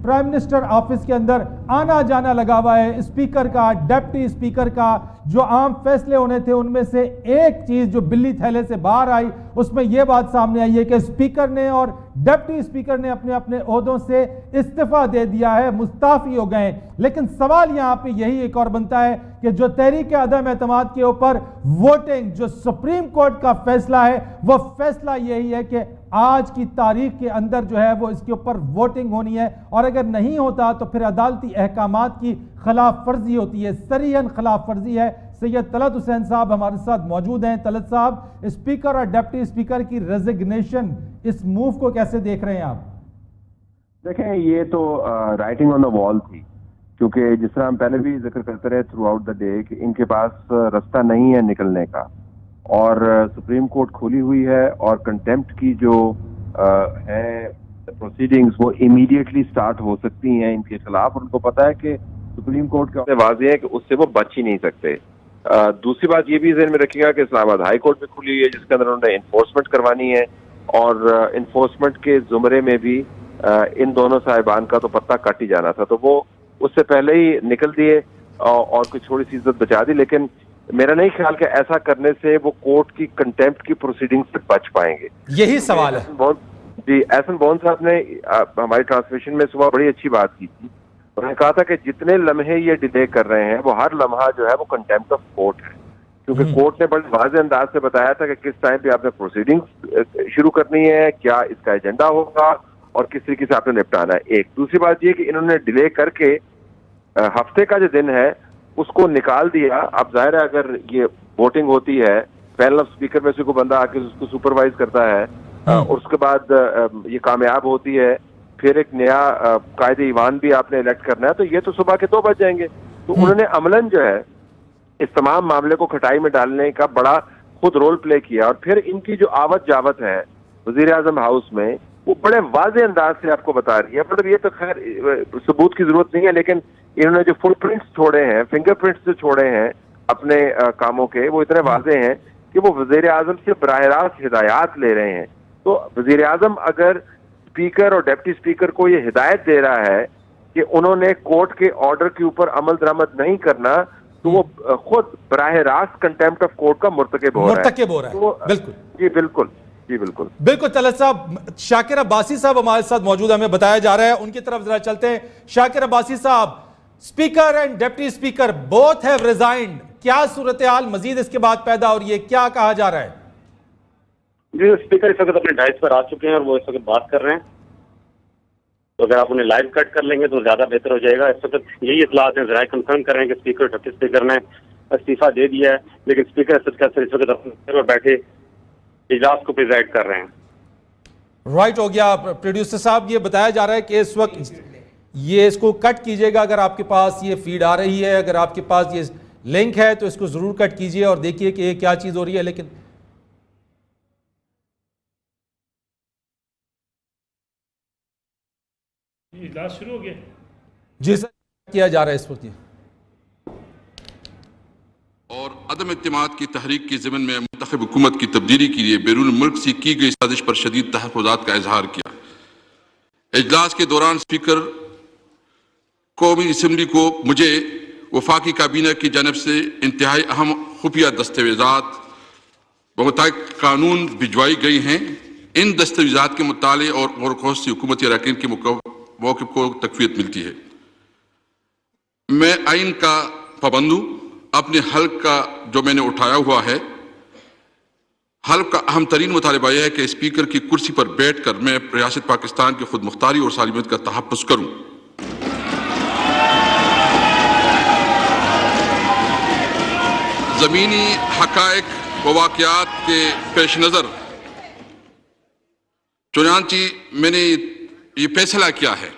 Prime minister office के अंदर आना जाना लगा हुआ है। स्पीकर का, डिप्टी स्पीकर का जो आम फैसले होने थे उनमें से एक चीज जो बिल्ली थैले से बाहर आई, उसमें यह बात सामने आई है कि स्पीकर ने और डिप्टी स्पीकर ने अपने अपने ओहदों से इस्तीफा दे दिया है, मुस्ताफी हो गए। लेकिन सवाल यहां पे यही एक और बनता है कि जो तहरीक अदम एतमाद के ऊपर वोटिंग, जो सुप्रीम कोर्ट का फैसला है, वो फैसला यही है कि आज की तारीख के अंदर जो है वो इसके ऊपर वोटिंग होनी है, और अगर नहीं होता तो फिर अदालती अहकामात की खिलाफ वर्जी होती है, सरीहन खिलाफ वर्जी है। सैयद तलत हुसैन साहब हमारे साथ मौजूद हैं। तलत साहब, स्पीकर और डिप्टी स्पीकर की रेजिग्नेशन, इस मूव को कैसे देख रहे हैं आप? देखें, ये तो राइटिंग ऑन द वॉल थी, क्योंकि जिस तरह हम पहले भी जिक्र करते रहे थ्रू आउट द डे कि इनके पास रास्ता नहीं है निकलने का, और सुप्रीम कोर्ट खुली हुई है और कंटेम्प्ट की जो है प्रोसीडिंग्स वो इमीडिएटली स्टार्ट हो सकती हैं इनके खिलाफ। उनको पता है कि सुप्रीम कोर्ट का वाज़ेह है कि उससे वो बच ही नहीं सकते। दूसरी बात ये भी ज़हन में रखिएगा कि इस्लामाबाद हाई कोर्ट भी खुली हुई है, जिसके अंदर उन्होंने इन्फोर्समेंट करवानी है, और इन्फोर्समेंट के जुमरे में भी इन दोनों साहिबान का तो पत्ता कट ही जाना था, तो वो उससे पहले ही निकल दिए और कुछ थोड़ी सी इज्जत बचा दी। लेकिन मेरा नहीं ख्याल कि ऐसा करने से वो कोर्ट की कंटेम्प्ट की प्रोसीडिंग से बच पाएंगे। यही सवाल है जी। एहसन बॉन साहब ने हमारी ट्रांसमिशन में सुबह बड़ी अच्छी बात की थी। उन्होंने कहा था कि जितने लम्हे ये डिले कर रहे हैं वो हर लम्हा जो है वो कंटेम्प्ट ऑफ कोर्ट है, क्योंकि कोर्ट ने बड़े वाज़ेह अंदाज से बताया था कि किस टाइम पे आपने प्रोसीडिंग्स शुरू करनी है, क्या इसका एजेंडा होगा और किस तरीके से आपने निपटाना है। एक दूसरी बात ये कि इन्होंने डिले करके हफ्ते का जो दिन है उसको निकाल दिया। अब जाहिर है अगर ये वोटिंग होती है, पैनल ऑफ स्पीकर में से कोई बंदा आके उसको सुपरवाइज करता है, और उसके बाद ये कामयाब होती है, फिर एक नया कायदे ईवान भी आपने इलेक्ट करना है, तो ये तो सुबह के 2 बज जाएंगे। तो उन्होंने अमलन जो है इस तमाम मामले को खटाई में डालने का बड़ा खुद रोल प्ले किया, और फिर इनकी जो आवत जावत है वजीर आजम हाउस में वो बड़े वाज़ेह अंदाज से आपको बता रही है। मतलब ये तो खैर सबूत की जरूरत नहीं है, लेकिन इन्होंने जो फुटप्रिंट्स छोड़े हैं, फिंगरप्रिंट्स जो छोड़े हैं अपने कामों के, वो इतने वाज़ेह हैं कि वो वजीर आजम से बराह रास्त हिदायत ले रहे हैं। तो वजीर आजम अगर स्पीकर और डिप्टी स्पीकर को ये हिदायत दे रहा है कि उन्होंने कोर्ट के ऑर्डर के ऊपर अमल दरामद नहीं करना, तो वो खुद बराह रास्त कंटेम्प्ट ऑफ कोर्ट का मुर्तकिब हो रहा है। तो बिल्कुल जी, बिल्कुल जी, बिल्कुल बिल्कुल। तलत साहब, शाकिर अब्बासी साहब हमारे साथ मौजूद है, हमें बताया जा रहा है, उनकी तरफ जरा चलते हैं। शाकिर अब्बासी साहब, speaker and deputy speaker both have resigned, क्या सूरत हाल मजीद इसके बाद पैदा हो रही है, क्या कहा जा रहा है? जी, स्पीकर इस वक्त अपने डाइस पर आ चुके हैं और वो इस वक्त बात कर रहे हैं, तो अगर आप उन्हें लाइव कट कर लेंगे तो ज्यादा बेहतर हो जाएगा। इस वक्त यही इतलात है, जरा कंफर्म कर रहे हैं कि स्पीकर डिप्टी स्पीकर ने इस्तीफा दे दिया है, लेकिन स्पीकर इस वक्त अपने बैठे इजलास को प्रिजाइड कर रहे हैं। राइट हो गया। प्रोड्यूसर साहब, ये बताया जा रहा है कि इस वक्त ये इसको कट कीजिएगा, अगर आपके पास ये फीड आ रही है, अगर आपके पास ये लिंक है तो इसको जरूर कट कीजिए और देखिए कि ये क्या चीज हो रही है। लेकिन इजलास शुरू हो गया जी सर, किया जा रहा है इस वक्त। और अदम इत्तेमाद की तहरीक के ज़िमन में मुंतखब हुकूमत की तब्दीली के लिए बैरून मुल्क से की गई साजिश पर शदीद तहफ़्फ़ुज़ात का इजहार किया। इजलास के दौरान स्पीकर कौमी असम्बली को मुझे वफाकी काबीना की जानब से इंतहाई अहम खुफिया दस्तावेज़ात व मुताबिक कानून भिजवाई गई हैं। इन दस्तावेज़ात के मुताले और गौर-व-ख़ौस से हुकूमती अरकान के मौक़िफ़ को तक़वियत मिलती है। मैं आइन का पाबंद हूँ। अपने हल्क का जो मैंने उठाया हुआ है, हल्क का अहम तरीन मुतालबा यह है कि स्पीकर की कुर्सी पर बैठ कर मैं रियासत पाकिस्तान की खुद मुख्तारी और सालिमियत का तहफ़्फ़ुज़ करूँ। ज़मीनी हक़ाइक़ व वाक़ियात के पेश नज़र चुनांचे मैंने ये फैसला किया है